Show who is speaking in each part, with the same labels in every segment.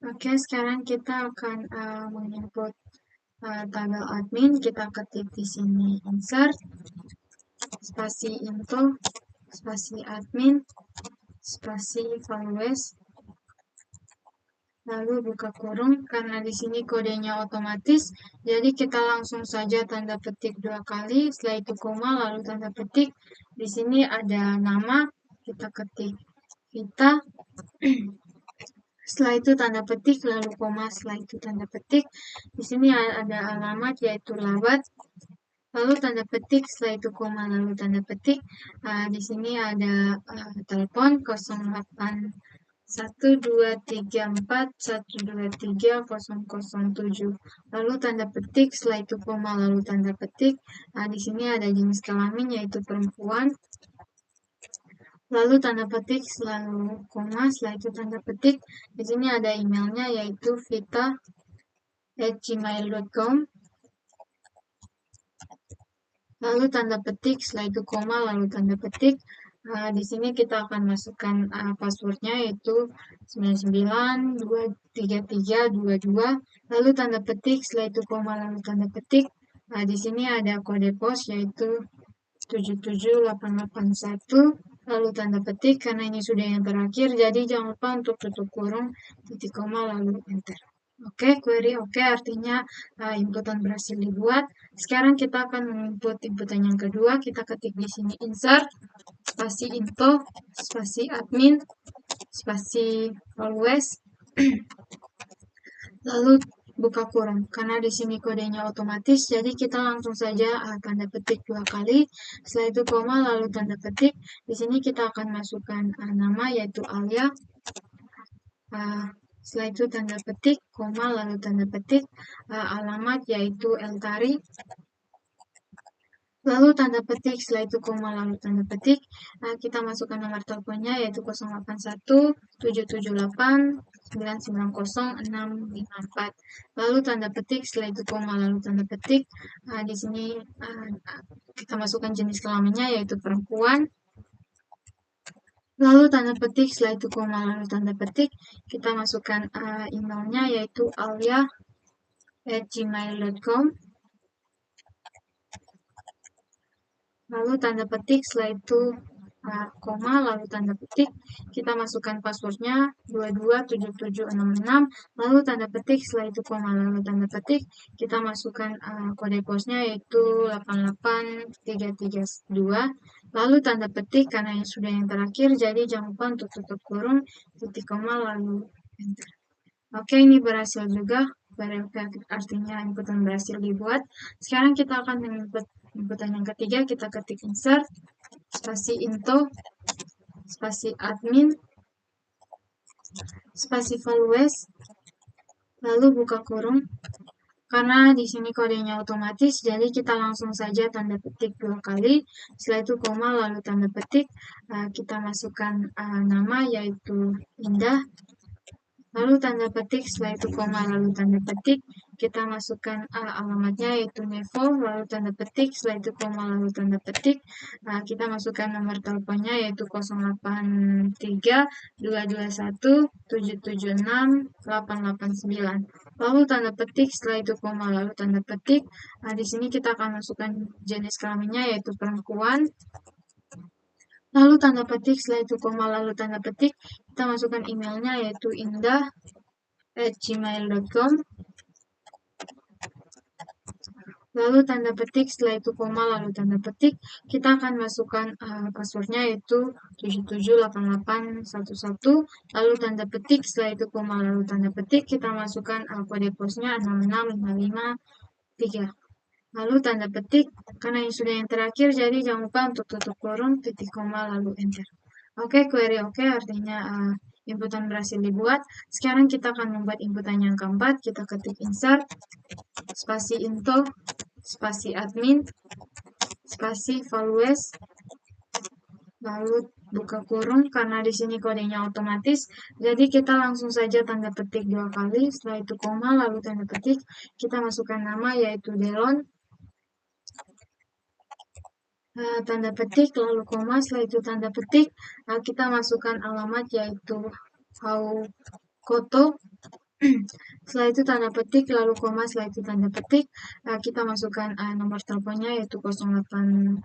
Speaker 1: Oke, sekarang kita akan menginput tabel admin. Kita ketik di sini insert, spasi info, spasi admin, spasi values, lalu buka kurung. Karena di sini kodenya otomatis, jadi kita langsung saja tanda petik 2 kali, setelah itu koma, lalu tanda petik. Di sini ada nama, kita ketik Vita. Setelah itu tanda petik, lalu koma, setelah itu tanda petik. Di sini ada alamat yaitu Labat, lalu tanda petik, setelah itu koma, lalu tanda petik. Di sini ada telepon 081234123007. Lalu tanda petik, setelah itu koma, lalu tanda petik. Di sini ada jenis kelamin yaitu perempuan. Lalu tanda petik, selalu koma, setelah itu tanda petik. Di sini ada emailnya yaitu vita@gmail.com. Lalu tanda petik, setelah itu koma, lalu tanda petik. Di sini kita akan masukkan passwordnya yaitu 992332. Lalu tanda petik, setelah itu koma, lalu tanda petik. Di sini ada kode pos yaitu 77881. Lalu tanda petik, karena ini sudah yang terakhir, jadi jangan lupa untuk tutup kurung, titik koma, lalu enter. Oke, query oke, artinya inputan berhasil dibuat. Sekarang kita akan menginput inputan yang kedua. Kita ketik di sini insert, spasi info, spasi admin, spasi always, lalu buka kurung. Karena di sini kodenya otomatis, jadi kita langsung saja tanda petik 2 kali. Setelah itu koma, lalu tanda petik. Di sini kita akan masukkan nama yaitu Alia. Setelah itu tanda petik, koma, lalu tanda petik. Alamat yaitu Eltari. Lalu tanda petik, setelah itu koma, lalu tanda petik. Kita masukkan nomor teleponnya yaitu 081778990654. Lalu tanda petik, setelah itu koma, lalu tanda petik. Di sini kita masukkan jenis kelaminnya yaitu perempuan. Lalu tanda petik, setelah itu koma, lalu tanda petik. Kita masukkan emailnya yaitu alia@gmail.com. Lalu tanda petik, setelah itu koma, lalu tanda petik. Kita masukkan passwordnya 227766. Lalu tanda petik, setelah itu koma, lalu tanda petik. Kita masukkan kode posnya yaitu 88332. Lalu tanda petik, karena yang sudah yang terakhir, jadi jangan lupa untuk tutup kurung, titik koma, lalu enter. Oke, ini berhasil juga. Artinya inputan berhasil dibuat. Sekarang kita akan menginput inputan yang ketiga. Kita ketik insert, spasi info, spasi admin, spasi values, lalu buka kurung. Karena di sini kodenya otomatis, jadi kita langsung saja tanda petik 2 kali. Setelah itu koma, lalu tanda petik. Kita masukkan nama yaitu Indah. Lalu tanda petik, setelah itu koma, lalu tanda petik. Kita masukkan alamatnya yaitu Nevo, lalu tanda petik, setelah itu koma, lalu tanda petik. Kita masukkan nomor teleponnya yaitu 083221776889. Lalu tanda petik, setelah itu koma, lalu tanda petik. Di sini kita akan masukkan jenis kelaminnya yaitu perempuan. Lalu tanda petik, setelah itu koma, lalu tanda petik. Kita masukkan emailnya yaitu indah@gmail.com. Lalu tanda petik, setelah itu koma, lalu tanda petik. Kita akan masukkan passwordnya yaitu 778811. Lalu tanda petik, setelah itu koma, lalu tanda petik. Kita masukkan kode posnya 66553. Lalu tanda petik, karena ini sudah yang terakhir, jadi jangan lupa untuk tutup kurung, titik koma, lalu enter. Oke, query oke, artinya inputan berhasil dibuat. Sekarang kita akan membuat inputan yang keempat. Kita ketik insert, spasi info, spasi admin, spasi values, lalu buka kurung. Karena di sini kodenya otomatis, jadi kita langsung saja tanda petik 2 kali. Setelah itu koma, lalu tanda petik. Kita masukkan nama yaitu Delon. Tanda petik, lalu koma, setelah itu tanda petik. Kita masukkan alamat yaitu Koto.
Speaker 2: Setelah itu tanda petik, lalu koma, setelah itu tanda petik, kita masukkan nomor teleponnya yaitu 085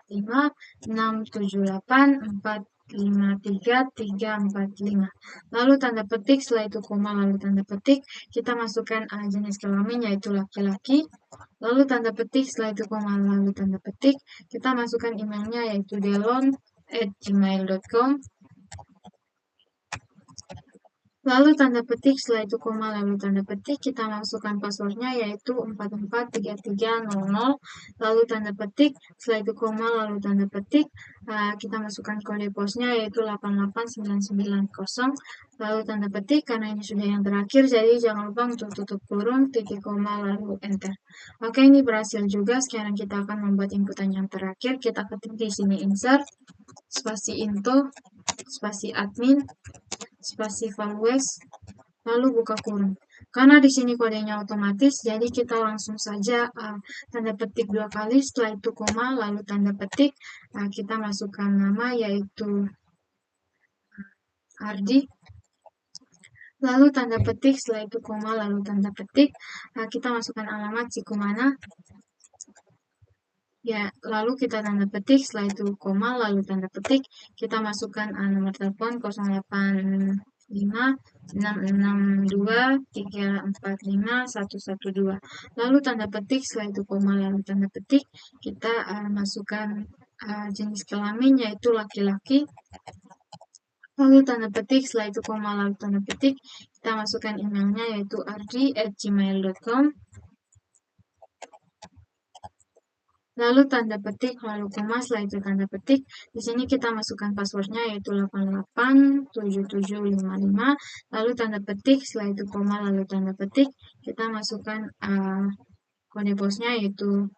Speaker 2: 678 453 345. Lalu tanda petik, setelah itu koma, lalu tanda petik, kita masukkan jenis kelamin yaitu laki-laki. Lalu tanda petik, setelah itu koma, lalu tanda petik, kita masukkan emailnya yaitu delon@gmail.com. Lalu tanda petik, setelah itu koma, lalu tanda petik, kita masukkan passwordnya yaitu 443300, lalu tanda petik, setelah itu koma, lalu tanda petik, kita masukkan kode posnya yaitu 88990, lalu tanda petik, karena ini sudah yang terakhir, jadi jangan lupa untuk tutup kurung, titik koma, lalu enter. Oke, ini berhasil juga. Sekarang kita akan membuat inputan yang terakhir. Kita ketik di sini insert, spasi into, spasi admin, spasi values, lalu buka kurung. Karena di sini kodenya otomatis, jadi kita langsung saja tanda petik 2 kali, setelah itu koma, lalu tanda petik, kita masukkan nama yaitu Ardi, lalu tanda petik, setelah itu koma, lalu tanda petik, kita masukkan alamat Cikumana, ya, lalu kita tanda petik, setelah itu koma, lalu tanda petik, kita masukkan nomor telepon 085 662 345 lalu tanda petik, setelah itu koma, lalu tanda petik, kita masukkan jenis kelamin yaitu laki-laki, lalu tanda petik, setelah itu koma, lalu tanda petik, kita masukkan emailnya yaitu ardi@gmail.com, lalu tanda petik, lalu koma, setelah itu tanda petik. Di sini kita masukkan passwordnya yaitu 887755, lalu tanda petik, setelah itu koma, lalu tanda petik, kita masukkan kode posnya yaitu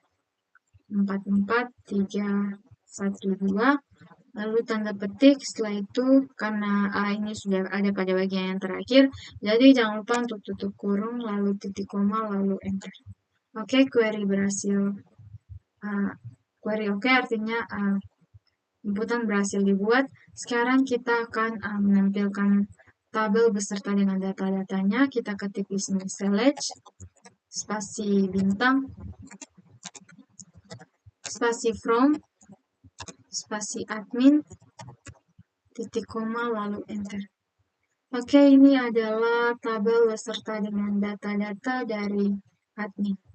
Speaker 2: 44312, lalu tanda petik, setelah itu karena ini sudah ada pada bagian yang terakhir, jadi jangan lupa untuk tutup kurung, lalu titik koma, lalu enter. Oke, query berhasil. Query oke artinya inputan berhasil dibuat. Sekarang kita akan menampilkan tabel beserta dengan data-datanya. Kita ketik di sini select, spasi bintang, spasi from, spasi admin, titik koma, lalu enter. Oke, ini adalah tabel beserta dengan data-data dari admin.